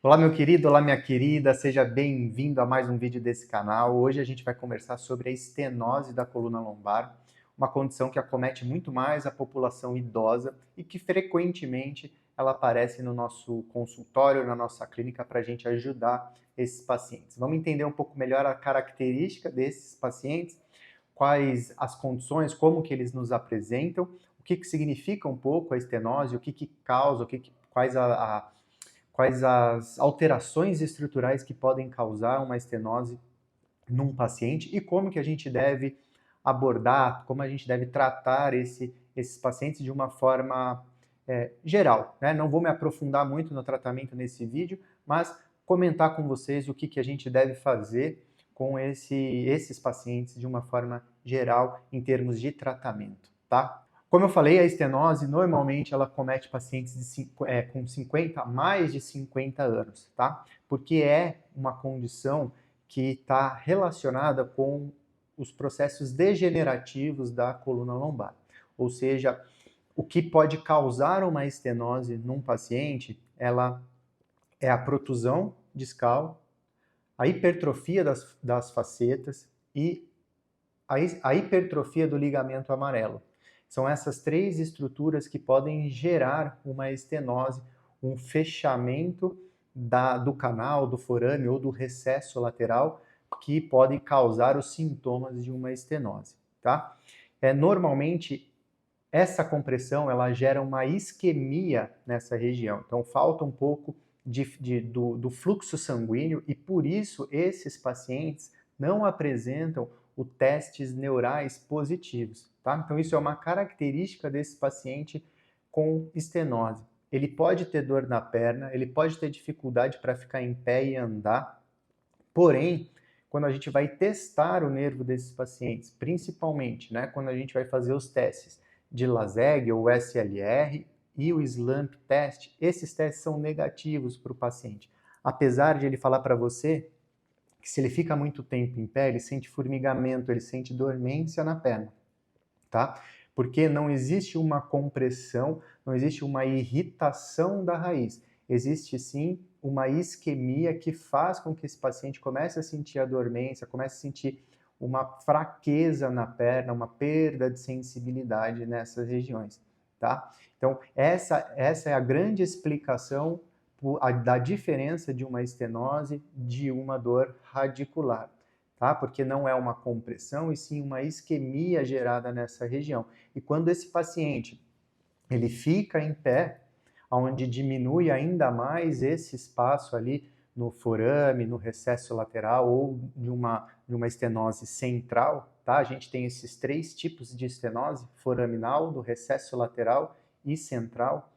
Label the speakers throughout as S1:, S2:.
S1: Olá, meu querido, olá, minha querida, seja bem-vindo a mais um vídeo desse canal. Hoje a gente vai conversar sobre a estenose da coluna lombar, uma condição que acomete muito mais a população idosa e que frequentemente ela aparece no nosso consultório, na nossa clínica, para a gente ajudar esses pacientes. Vamos entender um pouco melhor a característica desses pacientes, quais as condições, como que eles nos apresentam, o que significa um pouco a estenose, o que causa, quais as alterações estruturais que podem causar uma estenose num paciente e como que a gente deve abordar, como a gente deve tratar esses pacientes de uma forma geral, né? Não vou me aprofundar muito no tratamento nesse vídeo, mas comentar com vocês o que a gente deve fazer com esses pacientes de uma forma geral em termos de tratamento, tá? Como eu falei, a estenose normalmente ela comete pacientes com 50, mais de 50 anos, tá? Porque é uma condição que está relacionada com os processos degenerativos da coluna lombar. Ou seja, o que pode causar uma estenose num paciente, ela é a protusão discal, a hipertrofia das facetas e a hipertrofia do ligamento amarelo. São essas três estruturas que podem gerar uma estenose, um fechamento do canal, do forame ou do recesso lateral, que pode causar os sintomas de uma estenose. Tá? Normalmente, essa compressão gera uma isquemia nessa região, então falta um pouco do fluxo sanguíneo e por isso esses pacientes não apresentam os testes neurais positivos. Tá? Então isso é uma característica desse paciente com estenose. Ele pode ter dor na perna, ele pode ter dificuldade para ficar em pé e andar, porém, quando a gente vai testar o nervo desses pacientes, principalmente, né, quando a gente vai fazer os testes de LASEG ou SLR e o SLAMP test, esses testes são negativos para o paciente. Apesar de ele falar para você que se ele fica muito tempo em pé, ele sente formigamento, ele sente dormência na perna, tá? Porque não existe uma compressão, não existe uma irritação da raiz. Existe sim uma isquemia que faz com que esse paciente comece a sentir a dormência, comece a sentir uma fraqueza na perna, uma perda de sensibilidade nessas regiões, tá? Então, essa é a grande explicação da diferença de uma estenose de uma dor radicular, tá? Porque não é uma compressão e sim uma isquemia gerada nessa região. E quando esse paciente ele fica em pé, onde diminui ainda mais esse espaço ali no forame, no recesso lateral ou de uma estenose central, tá? A gente tem esses três tipos de estenose, foraminal, do recesso lateral e central.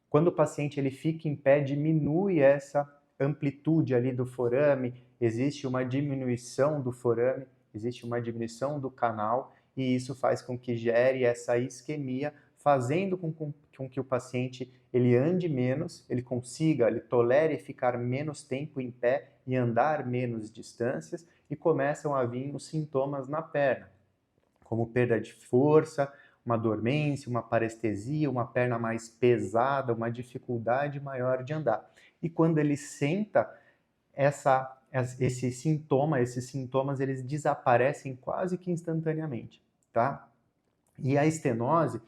S1: Quando o paciente ele fica em pé, diminui essa amplitude ali do forame, existe uma diminuição do forame, existe uma diminuição do canal, e isso faz com que gere essa isquemia, fazendo com que o paciente ele ande menos, ele tolere ficar menos tempo em pé e andar menos distâncias, e começam a vir os sintomas na perna, como perda de força, uma dormência, uma parestesia, uma perna mais pesada, uma dificuldade maior de andar. E quando ele senta, esses sintomas eles desaparecem quase que instantaneamente, tá? E a estenose,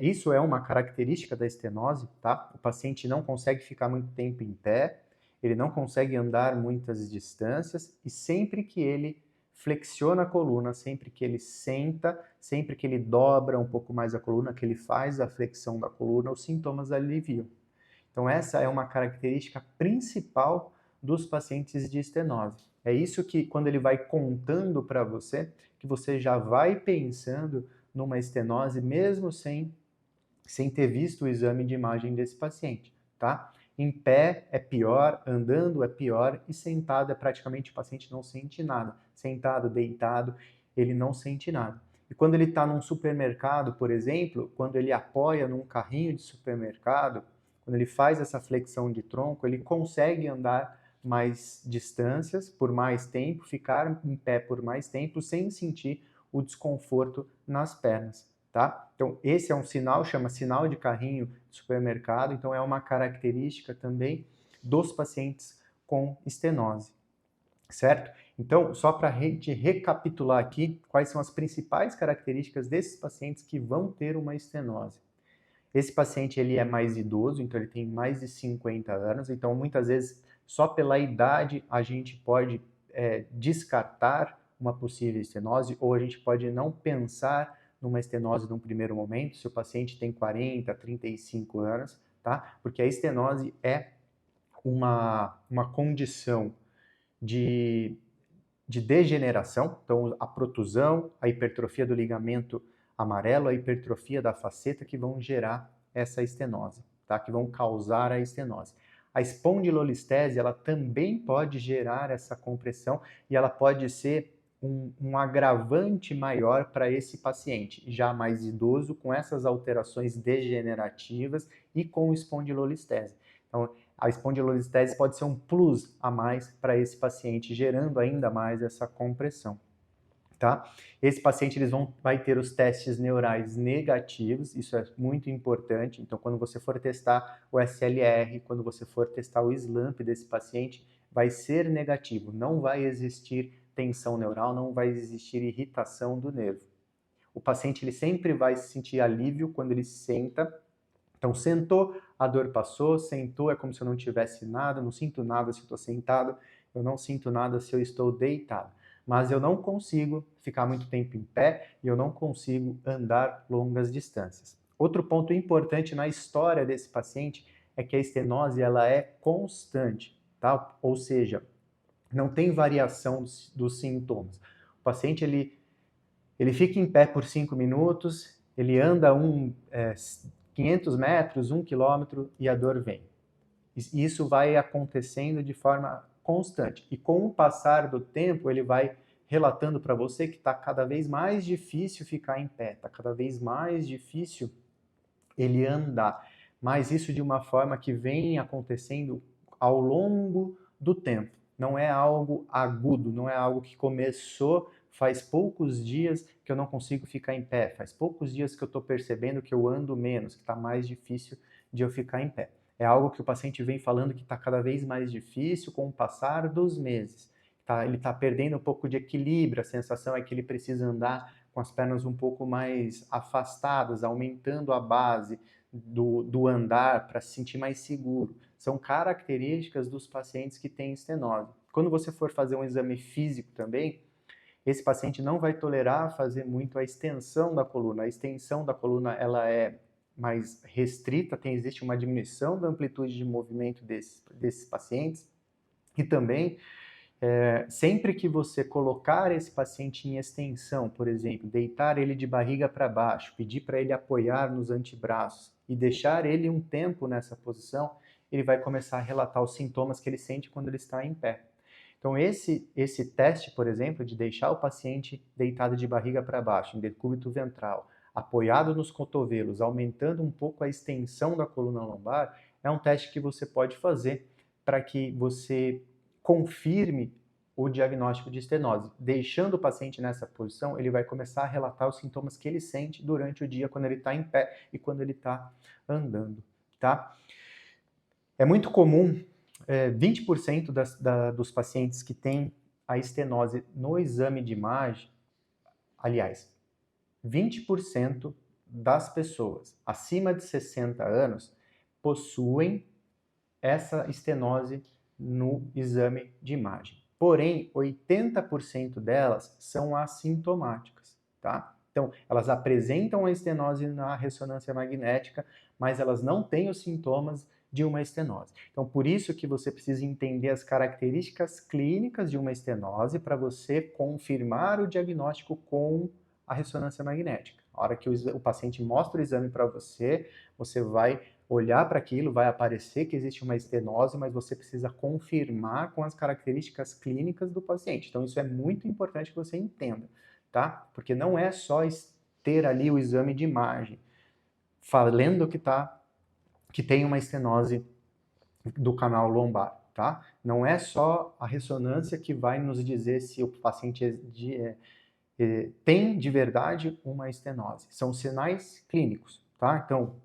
S1: isso é uma característica da estenose, tá? O paciente não consegue ficar muito tempo em pé, ele não consegue andar muitas distâncias e sempre que ele flexiona a coluna, sempre que ele senta, sempre que ele dobra um pouco mais a coluna, que ele faz a flexão da coluna, os sintomas aliviam. Então essa é uma característica principal dos pacientes de estenose. É isso que quando ele vai contando para você, que você já vai pensando numa estenose mesmo sem ter visto o exame de imagem desse paciente, tá? Em pé é pior, andando é pior e sentado é praticamente o paciente não sente nada. Sentado, deitado, ele não sente nada. E quando ele está num supermercado, por exemplo, quando ele apoia num carrinho de supermercado, quando ele faz essa flexão de tronco, ele consegue andar mais distâncias por mais tempo, ficar em pé por mais tempo sem sentir o desconforto nas pernas, tá? Então, esse é um sinal, chama sinal de carrinho de supermercado, então é uma característica também dos pacientes com estenose, certo? Então, só para a gente recapitular aqui, quais são as principais características desses pacientes que vão ter uma estenose. Esse paciente ele é mais idoso, então ele tem mais de 50 anos, então muitas vezes só pela idade a gente pode descartar uma possível estenose, ou a gente pode não pensar numa estenose num primeiro momento, se o paciente tem 40, 35 anos, tá? Porque a estenose é uma condição de degeneração, então a protusão, a hipertrofia do ligamento amarelo, a hipertrofia da faceta que vão gerar essa estenose, tá? Que vão causar a estenose. A espondilolistese, ela também pode gerar essa compressão e ela pode ser um agravante maior para esse paciente, já mais idoso, com essas alterações degenerativas e com espondilolistese. Então, a espondilolistese pode ser um plus a mais para esse paciente, gerando ainda mais essa compressão. Tá? Esse paciente vai ter os testes neurais negativos, isso é muito importante. Então, quando você for testar o SLR, quando você for testar o SLAMP desse paciente, vai ser negativo, não vai existir tensão neural, não vai existir irritação do nervo. O paciente ele sempre vai sentir alívio quando ele senta. Então, sentou, a dor passou, sentou, é como se eu não tivesse nada, não sinto nada se eu estou sentado, eu não sinto nada se eu estou deitado. Mas eu não consigo ficar muito tempo em pé e eu não consigo andar longas distâncias. Outro ponto importante na história desse paciente é que a estenose ela é constante, tá? Ou seja, não tem variação dos sintomas. O paciente ele fica em pé por 5 minutos, ele anda 500 metros, 1 quilômetro e a dor vem. Isso vai acontecendo de forma constante. E com o passar do tempo, ele vai relatando para você que está cada vez mais difícil ficar em pé, está cada vez mais difícil ele andar. Mas isso de uma forma que vem acontecendo ao longo do tempo. Não é algo agudo, não é algo que começou faz poucos dias que eu não consigo ficar em pé, faz poucos dias que eu estou percebendo que eu ando menos, que está mais difícil de eu ficar em pé. É algo que o paciente vem falando que está cada vez mais difícil com o passar dos meses. Ele está perdendo um pouco de equilíbrio, a sensação é que ele precisa andar com as pernas um pouco mais afastadas, aumentando a base do andar para se sentir mais seguro. São características dos pacientes que têm estenose. Quando você for fazer um exame físico também, esse paciente não vai tolerar fazer muito a extensão da coluna. A extensão da coluna ela é mais restrita, existe uma diminuição da amplitude de movimento desses pacientes. E também, sempre que você colocar esse paciente em extensão, por exemplo, deitar ele de barriga para baixo, pedir para ele apoiar nos antebraços e deixar ele um tempo nessa posição, ele vai começar a relatar os sintomas que ele sente quando ele está em pé. Então, esse teste, por exemplo, de deixar o paciente deitado de barriga para baixo, em decúbito ventral, apoiado nos cotovelos, aumentando um pouco a extensão da coluna lombar, é um teste que você pode fazer para que você confirme o diagnóstico de estenose. Deixando o paciente nessa posição, ele vai começar a relatar os sintomas que ele sente durante o dia, quando ele está em pé e quando ele está andando, tá? É muito comum 20% dos pacientes que têm a estenose no exame de imagem, aliás, 20% das pessoas acima de 60 anos possuem essa estenose no exame de imagem. Porém, 80% delas são assintomáticas, tá? Então, elas apresentam a estenose na ressonância magnética, mas elas não têm os sintomas de uma estenose. Então, por isso que você precisa entender as características clínicas de uma estenose para você confirmar o diagnóstico com a ressonância magnética. A hora que o paciente mostra o exame para você, você vai olhar para aquilo, vai aparecer que existe uma estenose, mas você precisa confirmar com as características clínicas do paciente. Então, isso é muito importante que você entenda, tá? Porque não é só ter ali o exame de imagem falando que tem uma estenose do canal lombar, tá? Não é só a ressonância que vai nos dizer se o paciente tem de verdade uma estenose. São sinais clínicos, tá? Então,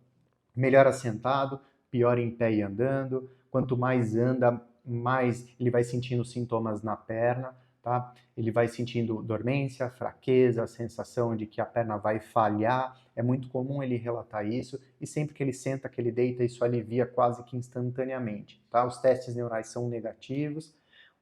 S1: melhor assentado, pior em pé e andando, quanto mais anda, mais ele vai sentindo sintomas na perna, tá? Ele vai sentindo dormência, fraqueza, a sensação de que a perna vai falhar. É muito comum ele relatar isso, e sempre que ele senta, que ele deita, isso alivia quase que instantaneamente, tá? Os testes neurais são negativos,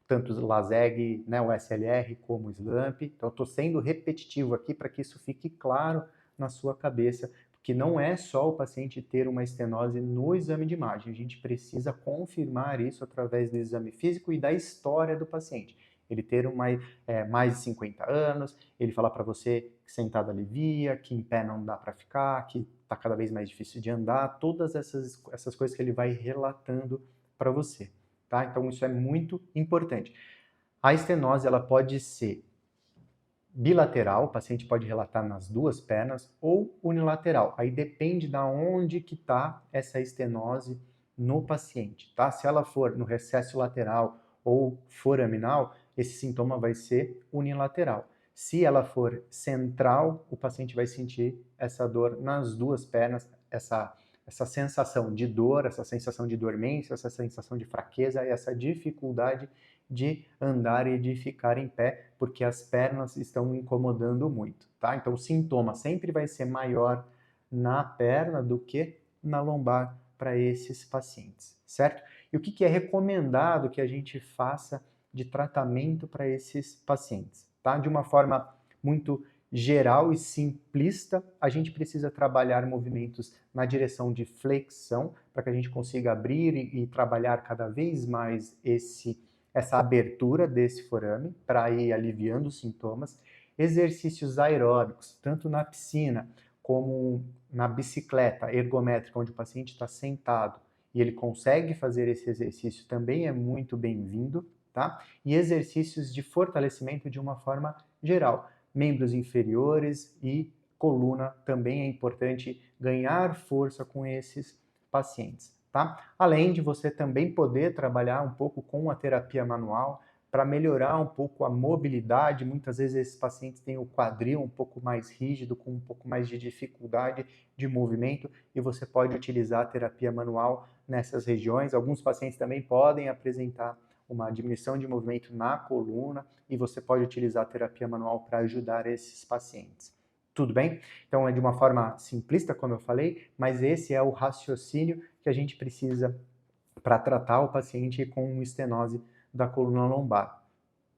S1: tanto o LASEG, né, o SLR, como o SLAMP. Então, eu estou sendo repetitivo aqui para que isso fique claro na sua cabeça, porque não é só o paciente ter uma estenose no exame de imagem, a gente precisa confirmar isso através do exame físico e da história do paciente. Ele ter mais de 50 anos, ele falar para você que sentado alivia, que em pé não dá para ficar, que está cada vez mais difícil de andar, todas essas coisas que ele vai relatando para você. Tá? Então, isso é muito importante. A estenose ela pode ser bilateral, o paciente pode relatar nas duas pernas, ou unilateral. Aí depende de onde que está essa estenose no paciente. Tá? Se ela for no recesso lateral ou foraminal, esse sintoma vai ser unilateral. Se ela for central, o paciente vai sentir essa dor nas duas pernas, essa sensação de dor, essa sensação de dormência, essa sensação de fraqueza e essa dificuldade de andar e de ficar em pé, porque as pernas estão incomodando muito, tá? Então o sintoma sempre vai ser maior na perna do que na lombar para esses pacientes, certo? E o que é recomendado que a gente faça de tratamento para esses pacientes, tá? De uma forma muito geral e simplista, a gente precisa trabalhar movimentos na direção de flexão, para que a gente consiga abrir e trabalhar cada vez mais essa abertura desse forame, para ir aliviando os sintomas. Exercícios aeróbicos, tanto na piscina como na bicicleta ergométrica, onde o paciente está sentado e ele consegue fazer esse exercício, também é muito bem-vindo, tá? E exercícios de fortalecimento de uma forma geral. Membros inferiores e coluna também é importante ganhar força com esses pacientes, tá? Além de você também poder trabalhar um pouco com a terapia manual para melhorar um pouco a mobilidade. Muitas vezes esses pacientes têm o quadril um pouco mais rígido, com um pouco mais de dificuldade de movimento, e você pode utilizar a terapia manual nessas regiões. Alguns pacientes também podem apresentar uma diminuição de movimento na coluna, e você pode utilizar a terapia manual para ajudar esses pacientes. Tudo bem? Então é de uma forma simplista, como eu falei, mas esse é o raciocínio que a gente precisa para tratar o paciente com estenose da coluna lombar,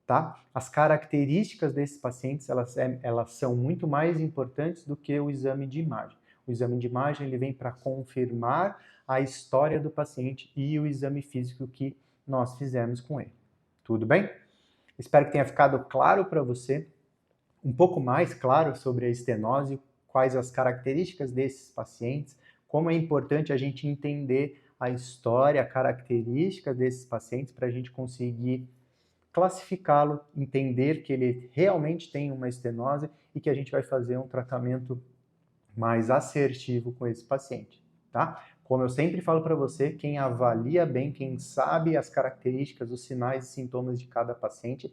S1: tá? As características desses pacientes, elas são muito mais importantes do que o exame de imagem. O exame de imagem ele vem para confirmar a história do paciente e o exame físico que nós fizemos com ele. Tudo bem? Espero que tenha ficado claro para você, um pouco mais claro sobre a estenose, quais as características desses pacientes, como é importante a gente entender a história, a característica desses pacientes para a gente conseguir classificá-lo, entender que ele realmente tem uma estenose e que a gente vai fazer um tratamento mais assertivo com esse paciente, tá? Como eu sempre falo para você, quem avalia bem, quem sabe as características, os sinais e sintomas de cada paciente,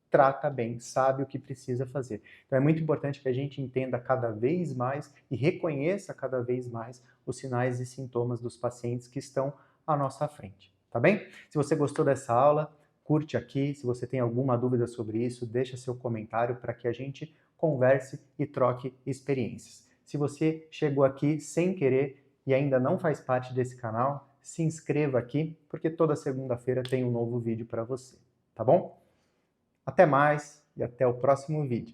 S1: trata bem, sabe o que precisa fazer. Então é muito importante que a gente entenda cada vez mais e reconheça cada vez mais os sinais e sintomas dos pacientes que estão à nossa frente, tá bem? Se você gostou dessa aula, curte aqui. Se você tem alguma dúvida sobre isso, deixa seu comentário para que a gente converse e troque experiências. Se você chegou aqui sem querer e ainda não faz parte desse canal, se inscreva aqui, porque toda segunda-feira tem um novo vídeo para você, tá bom? Até mais e até o próximo vídeo.